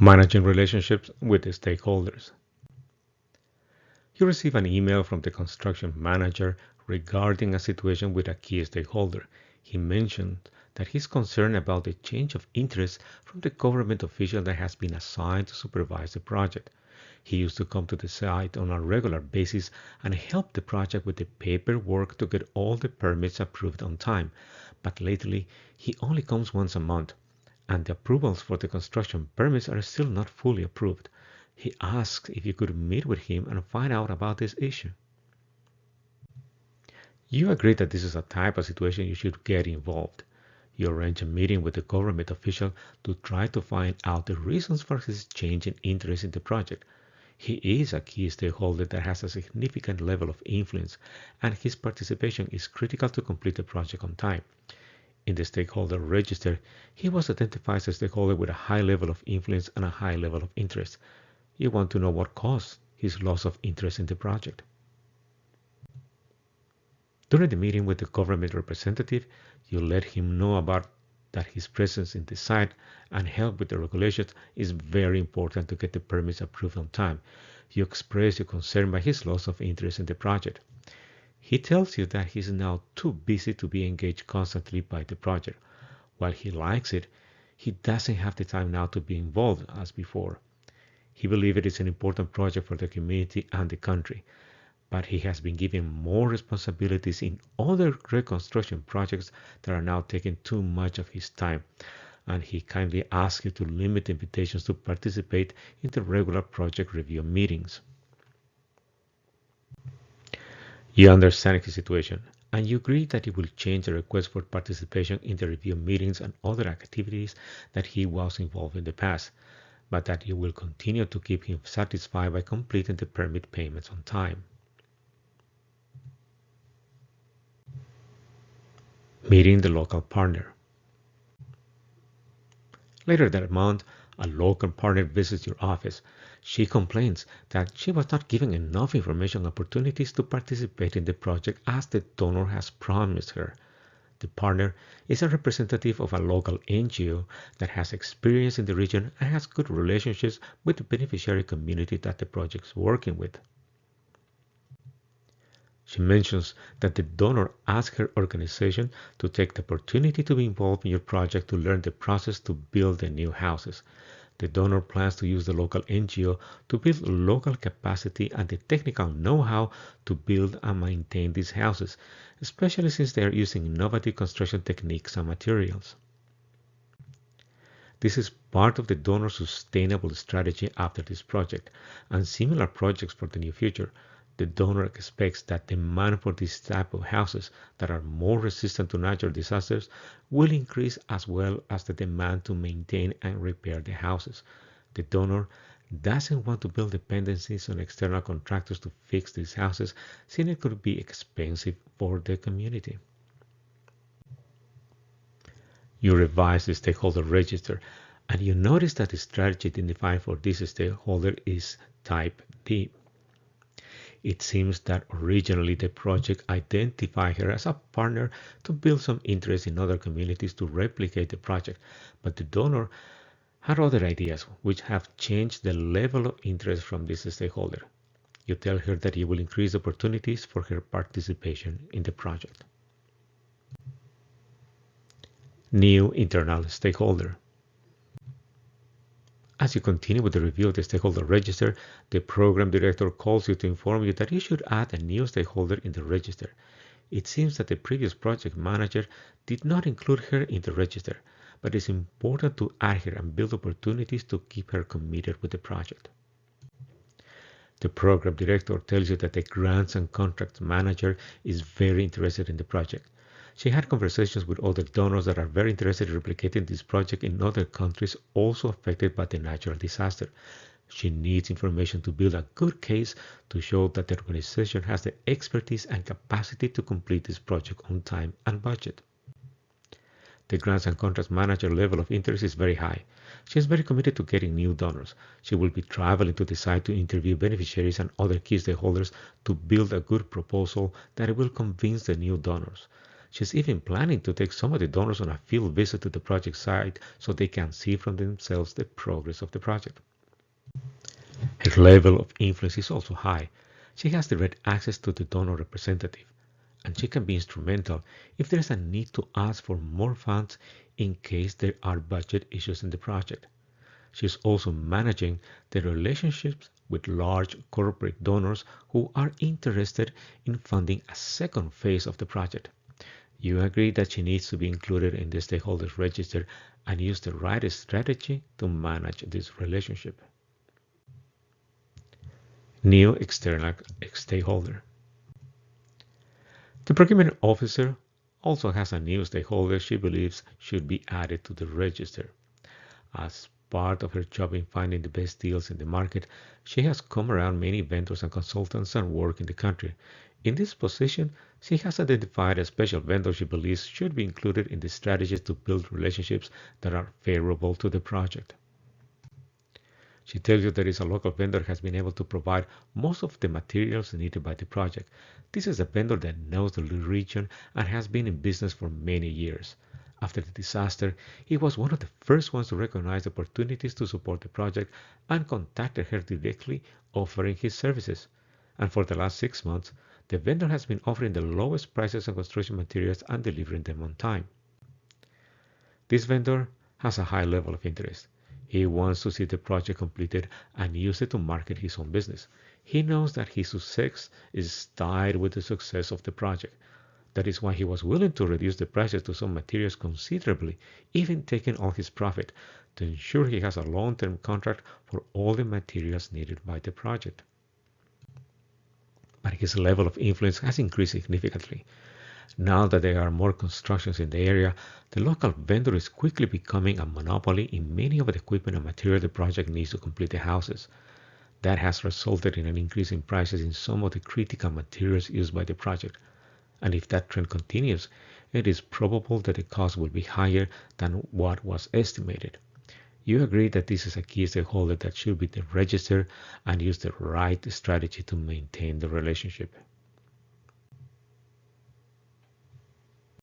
Managing relationships with the stakeholders. You receive an email from the construction manager regarding a situation with a key stakeholder. He mentioned that he's concerned about the change of interest from the government official that has been assigned to supervise the project. He used to come to the site on a regular basis and help the project with the paperwork to get all the permits approved on time. But lately, he only comes once a month, and the approvals for the construction permits are still not fully approved. He asked if you could meet with him and find out about this issue. You agree that this is a type of situation you should get involved. You arrange a meeting with the government official to try to find out the reasons for his change in interest in the project. He is a key stakeholder that has a significant level of influence, and his participation is critical to complete the project on time. In the stakeholder register, he was identified as a stakeholder with a high level of influence and a high level of interest. You want to know what caused his loss of interest in the project. During the meeting with the government representative, you let him know about that his presence in the site and help with the regulations is very important to get the permits approved on time. You express your concern by his loss of interest in the project. He tells you that he's now too busy to be engaged constantly by the project. While he likes it, he doesn't have the time now to be involved as before. He believes it is an important project for the community and the country, but he has been given more responsibilities in other reconstruction projects that are now taking too much of his time, and he kindly asks you to limit invitations to participate in the regular project review meetings. You understand his situation, and you agree that he will change the request for participation in the review meetings and other activities that he was involved in the past, but that you will continue to keep him satisfied by completing the permit payments on time. Meeting the local partner. Later that month, a local partner visits your office. She complains that she was not given enough information and opportunities to participate in the project as the donor has promised her. The partner is a representative of a local NGO that has experience in the region and has good relationships with the beneficiary community that the project is working with. She mentions that the donor asked her organization to take the opportunity to be involved in your project to learn the process to build the new houses. The donor plans to use the local NGO to build local capacity and the technical know-how to build and maintain these houses, especially since they are using innovative construction techniques and materials. This is part of the donor's sustainable strategy after this project and similar projects for the near future. The donor expects that demand for this type of houses that are more resistant to natural disasters will increase, as well as the demand to maintain and repair the houses. The donor doesn't want to build dependencies on external contractors to fix these houses, since it could be expensive for the community. You revise the stakeholder register, and you notice that the strategy identified for this stakeholder is Type D. It seems that originally the project identified her as a partner to build some interest in other communities to replicate the project, but the donor had other ideas which have changed the level of interest from this stakeholder. You tell her that you will increase opportunities for her participation in the project. New internal stakeholder. As you continue with the review of the stakeholder register, the program director calls you to inform you that you should add a new stakeholder in the register. It seems that the previous project manager did not include her in the register, but it's important to add her and build opportunities to keep her committed with the project. The program director tells you that the grants and contracts manager is very interested in the project. She had conversations with other donors that are very interested in replicating this project in other countries also affected by the natural disaster. She needs information to build a good case to show that the organization has the expertise and capacity to complete this project on time and budget. The grants and contracts manager level of interest is very high. She is very committed to getting new donors. She will be traveling to the site to interview beneficiaries and other key stakeholders to build a good proposal that will convince the new donors. She's even planning to take some of the donors on a field visit to the project site so they can see from themselves the progress of the project. Her level of influence is also high. She has direct access to the donor representative, and she can be instrumental if there is a need to ask for more funds in case there are budget issues in the project. She is also managing the relationships with large corporate donors who are interested in funding a second phase of the project. You agree that she needs to be included in the stakeholders register and use the right strategy to manage this relationship. New external stakeholder. The procurement officer also has a new stakeholder she believes should be added to the register. As part of her job in finding the best deals in the market, she has come around many vendors and consultants and work in the country. In this position, she has identified a special vendor she believes should be included in the strategies to build relationships that are favorable to the project. She tells you there is a local vendor has been able to provide most of the materials needed by the project. This is a vendor that knows the region and has been in business for many years. After the disaster, he was one of the first ones to recognize the opportunities to support the project and contacted her directly offering his services. And for the last 6 months, the vendor has been offering the lowest prices on construction materials and delivering them on time. This vendor has a high level of interest. He wants to see the project completed and use it to market his own business. He knows that his success is tied with the success of the project. That is why he was willing to reduce the prices to some materials considerably, even taking all his profit, to ensure he has a long-term contract for all the materials needed by the project. But his level of influence has increased significantly. Now that there are more constructions in the area, the local vendor is quickly becoming a monopoly in many of the equipment and material the project needs to complete the houses. That has resulted in an increase in prices in some of the critical materials used by the project. And if that trend continues, it is probable that the cost will be higher than what was estimated. You agree that this is a key stakeholder that should be the register and use the right strategy to maintain the relationship.